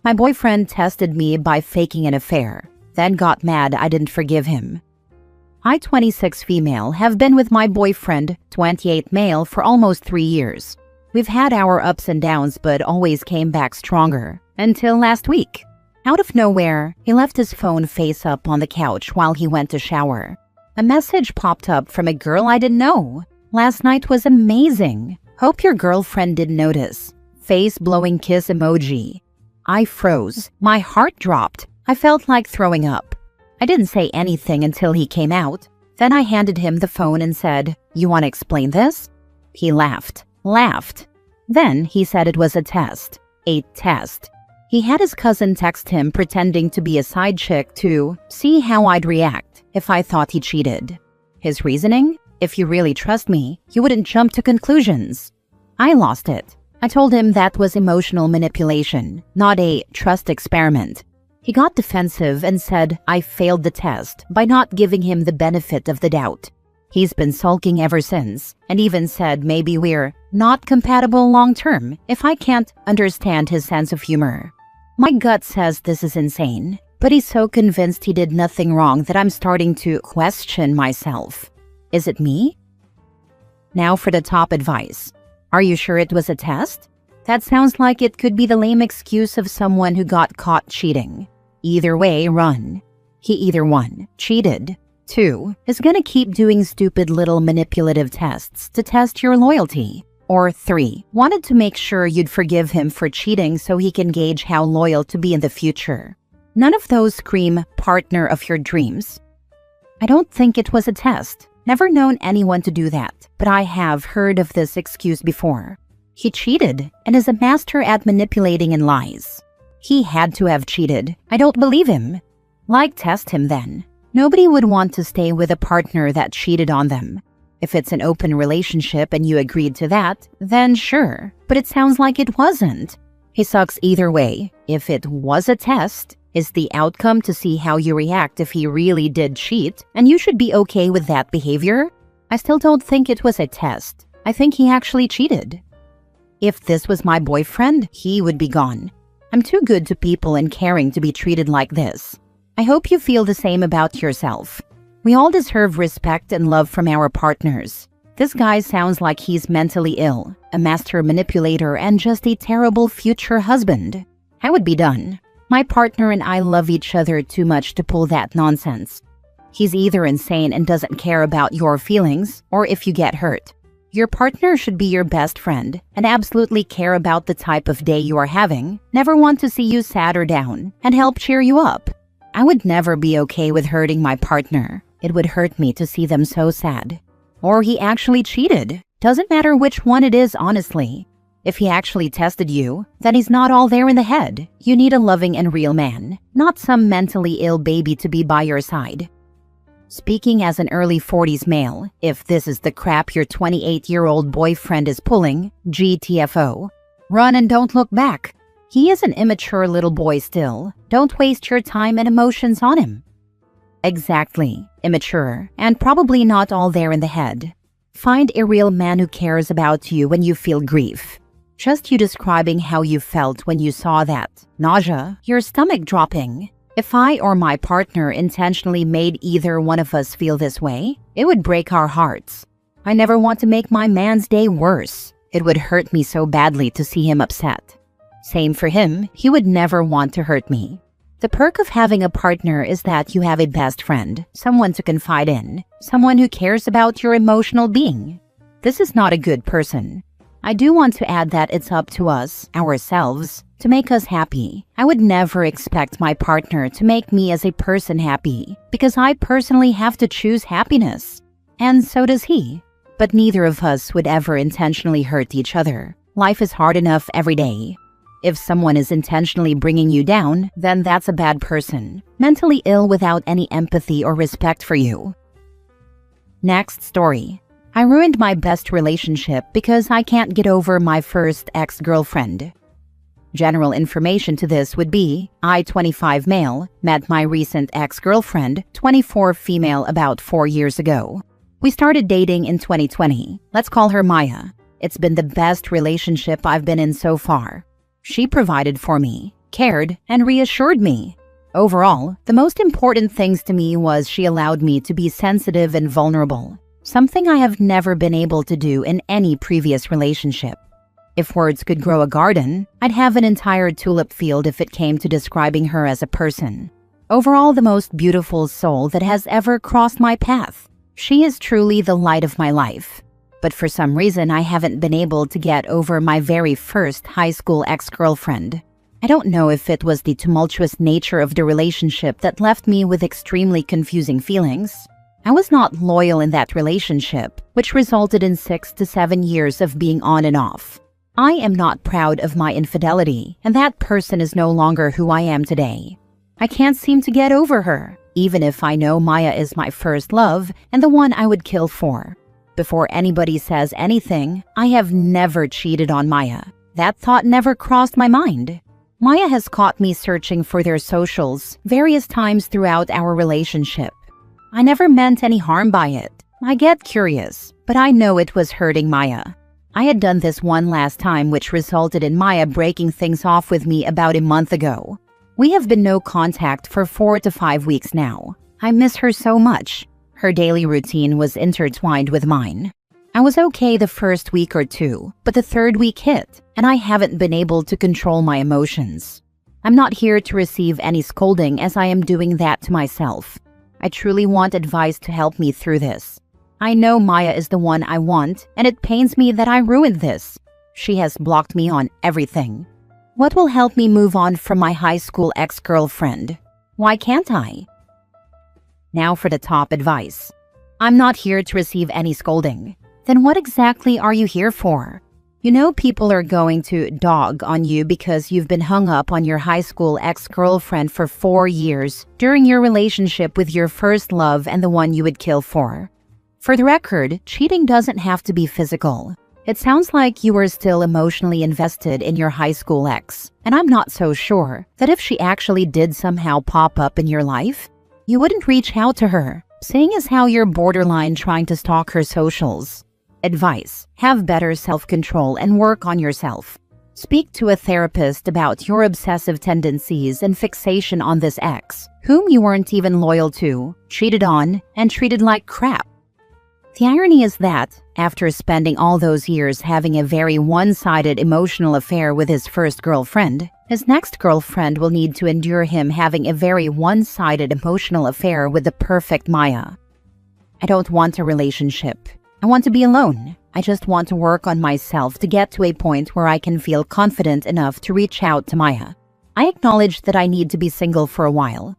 My boyfriend tested me by faking an affair, then got mad I didn't forgive him. I, 26 female, have been with my boyfriend, 28 male, for almost 3 years. We've had our ups and downs but always came back stronger, until last week. Out of nowhere, he left his phone face up on the couch while he went to shower. A message popped up from a girl I didn't know. Last night was amazing. Hope your girlfriend didn't notice. Face blowing kiss emoji. I froze. My heart dropped. I felt like throwing up. I didn't say anything until he came out. Then I handed him the phone and said, "You want to explain this?" He laughed. Then he said it was a test. A test. He had his cousin text him pretending to be a side chick to see how I'd react if I thought he cheated. His reasoning? If you really trust me, you wouldn't jump to conclusions. I lost it. I told him that was emotional manipulation, not a trust experiment. He got defensive and said I failed the test by not giving him the benefit of the doubt. He's been sulking ever since, and even said maybe we're not compatible long-term if I can't understand his sense of humor. My gut says this is insane, but he's so convinced he did nothing wrong that I'm starting to question myself. Is it me? Now for the top advice. Are you sure it was a test? That sounds like it could be the lame excuse of someone who got caught cheating. Either way, run. He either 1, cheated, 2, is gonna keep doing stupid little manipulative tests to test your loyalty, or 3, wanted to make sure you'd forgive him for cheating so he can gauge how loyal to be in the future. None of those scream partner of your dreams. I don't think it was a test. Never known anyone to do that, but I have heard of this excuse before. He cheated and is a master at manipulating and lies. He had to have cheated. I don't believe him. Like, test him then. Nobody would want to stay with a partner that cheated on them. If it's an open relationship and you agreed to that, then sure, but it sounds like it wasn't. He sucks either way. If it was a test, is the outcome to see how you react if he really did cheat, and you should be okay with that behavior? I still don't think it was a test. I think he actually cheated. If this was my boyfriend, he would be gone. I'm too good to people and caring to be treated like this. I hope you feel the same about yourself. We all deserve respect and love from our partners. This guy sounds like he's mentally ill, a master manipulator, and just a terrible future husband. I would be done. My partner and I love each other too much to pull that nonsense. He's either insane and doesn't care about your feelings, or if you get hurt. Your partner should be your best friend and absolutely care about the type of day you are having, never want to see you sad or down, and help cheer you up. I would never be okay with hurting my partner. It would hurt me to see them so sad. Or he actually cheated. Doesn't matter which one it is, honestly. If he actually tested you, then he's not all there in the head. You need a loving and real man, not some mentally ill baby to be by your side. Speaking as an early 40s male, if this is the crap your 28-year-old boyfriend is pulling, GTFO. Run and don't look back. He is an immature little boy still. Don't waste your time and emotions on him. Exactly. Immature, and probably not all there in the head. Find a real man who cares about you when you feel grief. Just you describing how you felt when you saw that. Nausea, your stomach dropping. If I or my partner intentionally made either one of us feel this way, it would break our hearts. I never want to make my man's day worse. It would hurt me so badly to see him upset. Same for him, he would never want to hurt me. The perk of having a partner is that you have a best friend, someone to confide in, someone who cares about your emotional being. This is not a good person. I do want to add that it's up to us, ourselves, to make us happy. I would never expect my partner to make me as a person happy, because I personally have to choose happiness. And so does he. But neither of us would ever intentionally hurt each other. Life is hard enough every day. If someone is intentionally bringing you down, then that's a bad person, mentally ill without any empathy or respect for you. Next story. I ruined my best relationship because I can't get over my first ex-girlfriend. General information to this would be, I, 25 male, met my recent ex-girlfriend, 24 female, about 4 years ago. We started dating in 2020. Let's call her Maya. It's been the best relationship I've been in so far. She provided for me. cared, and reassured me. Overall, the most important things to me was she allowed me to be sensitive and vulnerable, something I have never been able to do in any previous relationship. If words could grow a garden, I'd have an entire tulip field if it came to describing her as a person. Overall, the most beautiful soul that has ever crossed my path. She is truly the light of my life. But for some reason, I haven't been able to get over my very first high school ex-girlfriend. I don't know if it was the tumultuous nature of the relationship that left me with extremely confusing feelings. I was not loyal in that relationship, which resulted in 6 to 7 years of being on and off. I am not proud of my infidelity, and that person is no longer who I am today. I can't seem to get over her, even if I know Maya is my first love and the one I would kill for. Before anybody says anything, I have never cheated on Maya. That thought never crossed my mind. Maya has caught me searching for their socials various times throughout our relationship. I never meant any harm by it. I get curious, but I know it was hurting Maya. I had done this one last time, which resulted in Maya breaking things off with me about a month ago. We have been no contact for 4 to 5 weeks now. I miss her so much. Her daily routine was intertwined with mine. I was okay the first week or two, but the third week hit, and I haven't been able to control my emotions. I'm not here to receive any scolding, as I am doing that to myself. I truly want advice to help me through this. I know Maya is the one I want, and it pains me that I ruined this. She has blocked me on everything. What will help me move on from my high school ex-girlfriend? Why can't I? Now for the top advice. I'm not here to receive any scolding. Then what exactly are you here for? You know people are going to dog on you because you've been hung up on your high school ex-girlfriend for 4 years during your relationship with your first love and the one you would kill for. For the record, cheating doesn't have to be physical. It sounds like you were still emotionally invested in your high school ex, and I'm not so sure that if she actually did somehow pop up in your life, you wouldn't reach out to her, seeing as how you're borderline trying to stalk her socials. Advice: have better self-control and work on yourself. Speak to a therapist about your obsessive tendencies and fixation on this ex, whom you weren't even loyal to, cheated on, and treated like crap. The irony is that, after spending all those years having a very one-sided emotional affair with his first girlfriend, his next girlfriend will need to endure him having a very one-sided emotional affair with the perfect Maya. I don't want a relationship. I want to be alone. I just want to work on myself to get to a point where I can feel confident enough to reach out to Maya. I acknowledge that I need to be single for a while.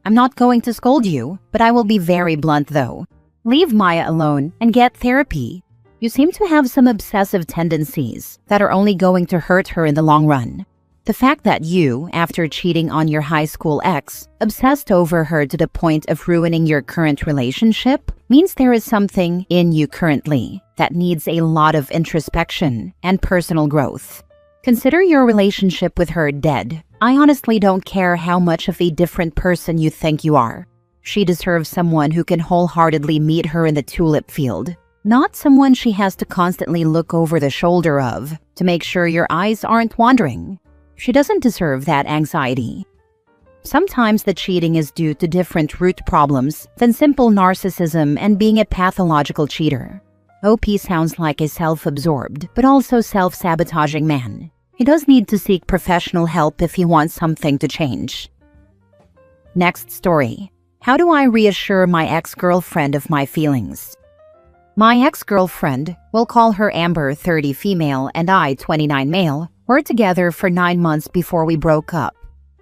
I'm not going to scold you, but I will be very blunt though. Leave Maya alone and get therapy. You seem to have some obsessive tendencies that are only going to hurt her in the long run. The fact that you, after cheating on your high school ex, obsessed over her to the point of ruining your current relationship means there is something in you currently that needs a lot of introspection and personal growth. Consider your relationship with her dead. I honestly don't care how much of a different person you think you are. She deserves someone who can wholeheartedly meet her in the tulip field, not someone she has to constantly look over the shoulder of to make sure your eyes aren't wandering. She doesn't deserve that anxiety. Sometimes the cheating is due to different root problems than simple narcissism and being a pathological cheater. OP sounds like a self-absorbed, but also self-sabotaging man. He does need to seek professional help if he wants something to change. Next story. How do I reassure my ex-girlfriend of my feelings? My ex-girlfriend, we'll call her Amber, 30 female, and I, 29 male, were together for 9 months before we broke up.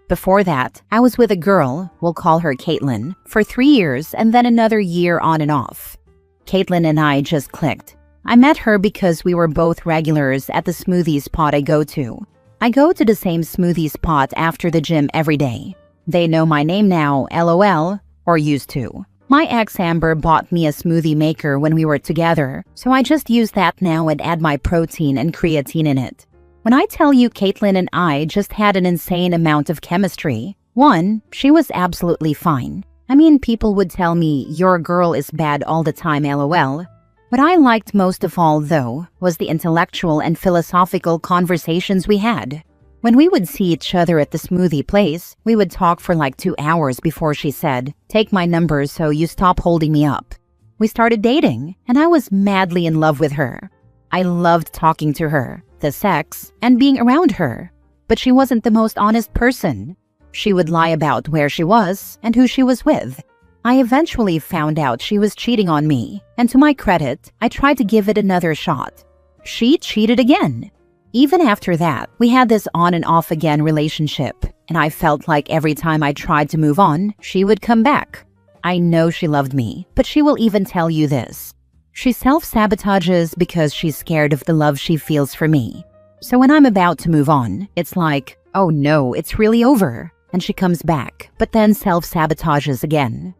Before that, I was with a girl, we'll call her Caitlin, for 3 years and then another year on and off. Caitlin and I just clicked. I met her because we were both regulars at the smoothie spot I go to. I go to the same smoothie spot after the gym every day. They know my name now, LOL, or used to. My ex Amber bought me a smoothie maker when we were together, so I just use that now and add my protein and creatine in it. When I tell you Caitlin and I just had an insane amount of chemistry, 1, she was absolutely fine. I mean, people would tell me, your girl is bad all the time, LOL. What I liked most of all, though, was the intellectual and philosophical conversations we had. When we would see each other at the smoothie place, we would talk for like 2 hours before she said, "Take my number so you stop holding me up." We started dating, and I was madly in love with her. I loved talking to her, the sex, and being around her. But she wasn't the most honest person. She would lie about where she was and who she was with. I eventually found out she was cheating on me, and to my credit, I tried to give it another shot. She cheated again. Even after that, we had this on and off again relationship, and I felt like every time I tried to move on, she would come back. I know she loved me, but she will even tell you this. She self-sabotages because she's scared of the love she feels for me. So when I'm about to move on, it's like, oh no, it's really over. And she comes back, but then self-sabotages again.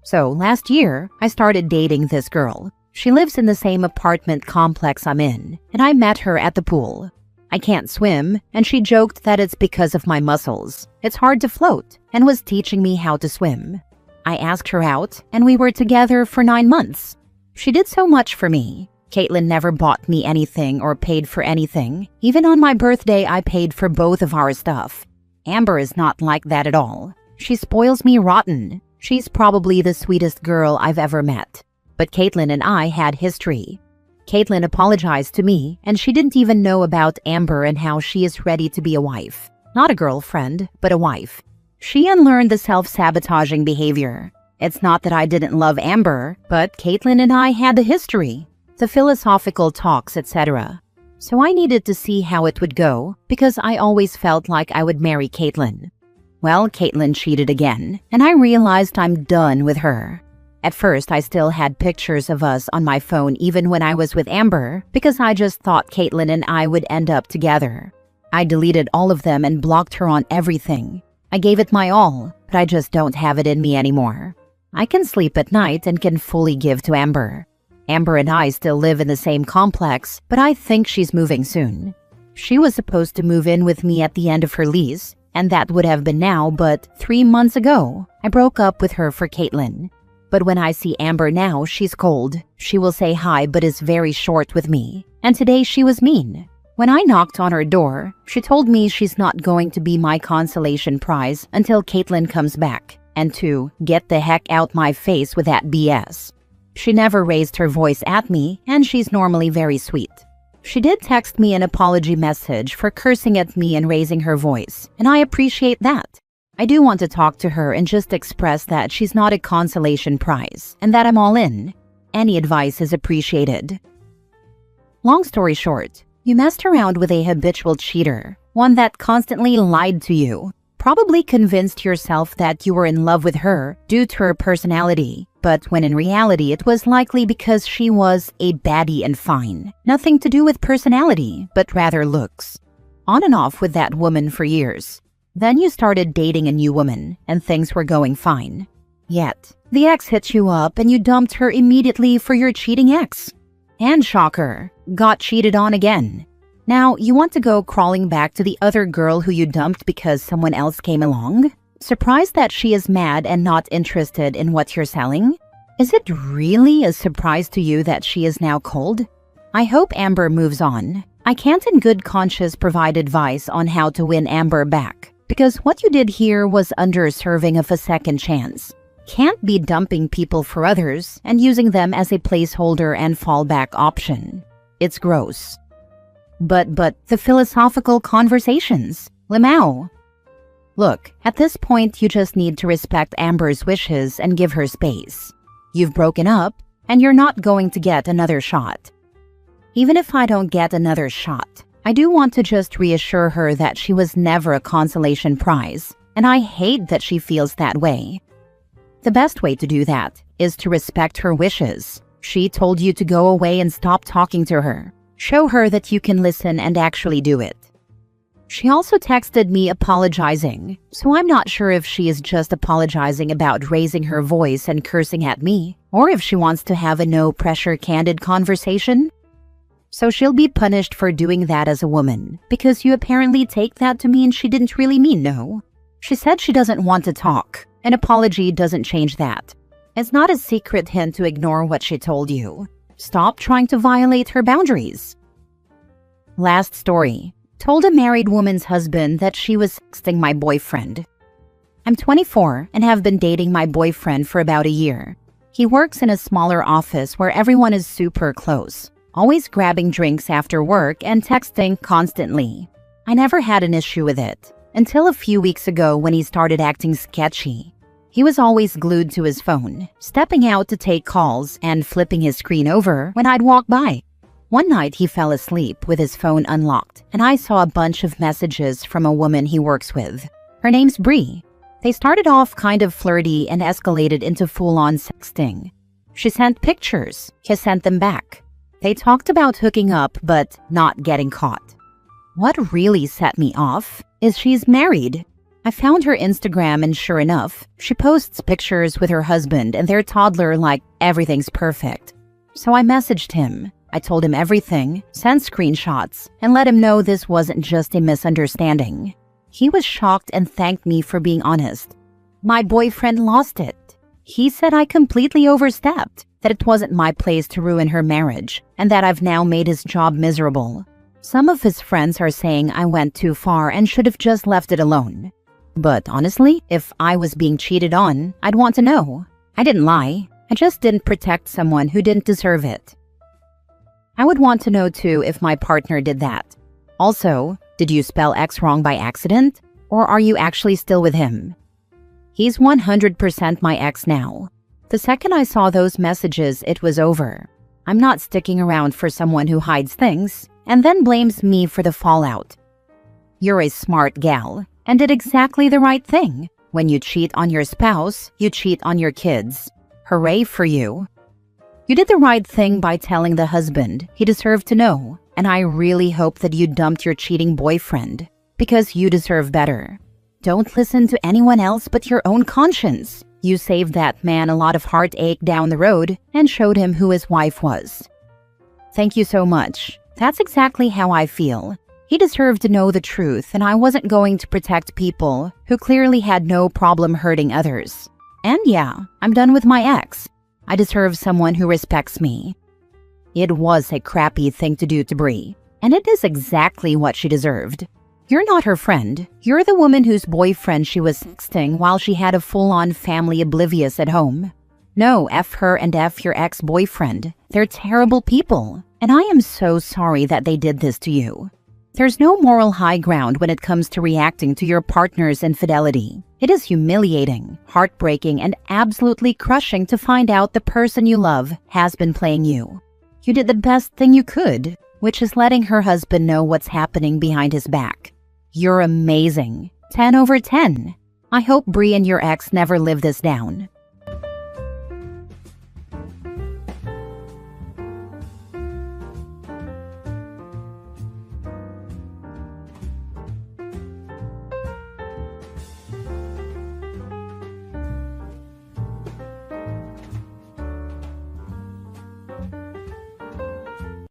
So last year, I started dating this girl. She lives in the same apartment complex I'm in, and I met her at the pool. I can't swim, and she joked that it's because of my muscles. It's hard to float, and was teaching me how to swim. I asked her out, and we were together for 9 months. She did so much for me. Caitlin never bought me anything or paid for anything. Even on my birthday, I paid for both of our stuff. Amber is not like that at all. She spoils me rotten. She's probably the sweetest girl I've ever met. But Caitlin and I had history. Caitlin apologized to me, and she didn't even know about Amber and how she is ready to be a wife. Not a girlfriend, but a wife. She unlearned the self-sabotaging behavior. It's not that I didn't love Amber, but Caitlin and I had the history, the philosophical talks, etc. So I needed to see how it would go, because I always felt like I would marry Caitlin. Well, Caitlin cheated again, and I realized I'm done with her. At first, I still had pictures of us on my phone even when I was with Amber, because I just thought Caitlin and I would end up together. I deleted all of them and blocked her on everything. I gave it my all, but I just don't have it in me anymore. I can sleep at night and can fully give to Amber. Amber and I still live in the same complex, but I think she's moving soon. She was supposed to move in with me at the end of her lease, and that would have been now, but 3 months ago, I broke up with her for Caitlin. But when I see Amber now, she's cold. She will say hi but is very short with me. And today she was mean. When I knocked on her door, she told me she's not going to be my consolation prize until Caitlin comes back, and to get the heck out my face with that BS. She never raised her voice at me, and she's normally very sweet. She did text me an apology message for cursing at me and raising her voice, and I appreciate that. I do want to talk to her and just express that she's not a consolation prize, and that I'm all in. Any advice is appreciated. Long story short, you messed around with a habitual cheater, one that constantly lied to you. Probably convinced yourself that you were in love with her due to her personality, but when in reality it was likely because she was a baddie and fine. Nothing to do with personality, but rather looks. On and off with that woman for years. Then you started dating a new woman, and things were going fine. Yet, the ex hit you up and you dumped her immediately for your cheating ex. And shocker, got cheated on again. Now, you want to go crawling back to the other girl who you dumped because someone else came along? Surprised that she is mad and not interested in what you're selling? Is it really a surprise to you that she is now cold? I hope Amber moves on. I can't in good conscience provide advice on how to win Amber back, because what you did here was underserving of a second chance. Can't be dumping people for others and using them as a placeholder and fallback option. It's gross. But the philosophical conversations, Limau. Look, at this point you just need to respect Amber's wishes and give her space. You've broken up, and you're not going to get another shot. Even if I don't get another shot, I do want to just reassure her that she was never a consolation prize, and I hate that she feels that way. The best way to do that is to respect her wishes. She told you to go away and stop talking to her. Show her that you can listen and actually do it. She also texted me apologizing, so I'm not sure if she is just apologizing about raising her voice and cursing at me, or if she wants to have a no-pressure candid conversation. So she'll be punished for doing that as a woman, because you apparently take that to mean she didn't really mean no. She said she doesn't want to talk. An apology doesn't change that. It's not a secret hint to ignore what she told you. Stop trying to violate her boundaries. Last story. told a married woman's husband that she was sexting my boyfriend. I'm 24 and have been dating my boyfriend for about a year. He works in a smaller office where everyone is super close, always grabbing drinks after work and texting constantly. I never had an issue with it, until a few weeks ago when he started acting sketchy. He was always glued to his phone, stepping out to take calls and flipping his screen over when I'd walk by. One night he fell asleep with his phone unlocked, and I saw a bunch of messages from a woman he works with. Her name's Bree. They started off kind of flirty and escalated into full-on sexting. She sent pictures. He sent them back. They talked about hooking up but not getting caught. What really set me off is she's married. I found her Instagram and sure enough, she posts pictures with her husband and their toddler like everything's perfect. So I messaged him. I told him everything, sent screenshots, and let him know this wasn't just a misunderstanding. He was shocked and thanked me for being honest. My boyfriend lost it. He said I completely overstepped, that it wasn't my place to ruin her marriage, and that I've now made his job miserable. Some of his friends are saying I went too far and should have just left it alone. But honestly, if I was being cheated on, I'd want to know. I didn't lie. I just didn't protect someone who didn't deserve it. I would want to know too if my partner did that. Also, did you spell X wrong by accident? Or are you actually still with him? He's 100% my ex now. The second I saw those messages, it was over. I'm not sticking around for someone who hides things and then blames me for the fallout. You're a smart gal and did exactly the right thing. When you cheat on your spouse, you cheat on your kids. Hooray for you. You did the right thing by telling the husband he deserved to know, and I really hope that you dumped your cheating boyfriend, because you deserve better. Don't listen to anyone else but your own conscience. You saved that man a lot of heartache down the road and showed him who his wife was. Thank you so much. That's exactly how I feel. He deserved to know the truth, and I wasn't going to protect people who clearly had no problem hurting others. And yeah, I'm done with my ex. I deserve someone who respects me. It was a crappy thing to do to Bree, and it is exactly what she deserved. You're not her friend. You're the woman whose boyfriend she was sexting while she had a full-on family oblivious at home. No, F her and F your ex-boyfriend. They're terrible people, and I am so sorry that they did this to you. There's no moral high ground when it comes to reacting to your partner's infidelity. It is humiliating, heartbreaking, and absolutely crushing to find out the person you love has been playing you. You did the best thing you could, which is letting her husband know what's happening behind his back. You're amazing. 10 over 10. I hope Bree and your ex never live this down.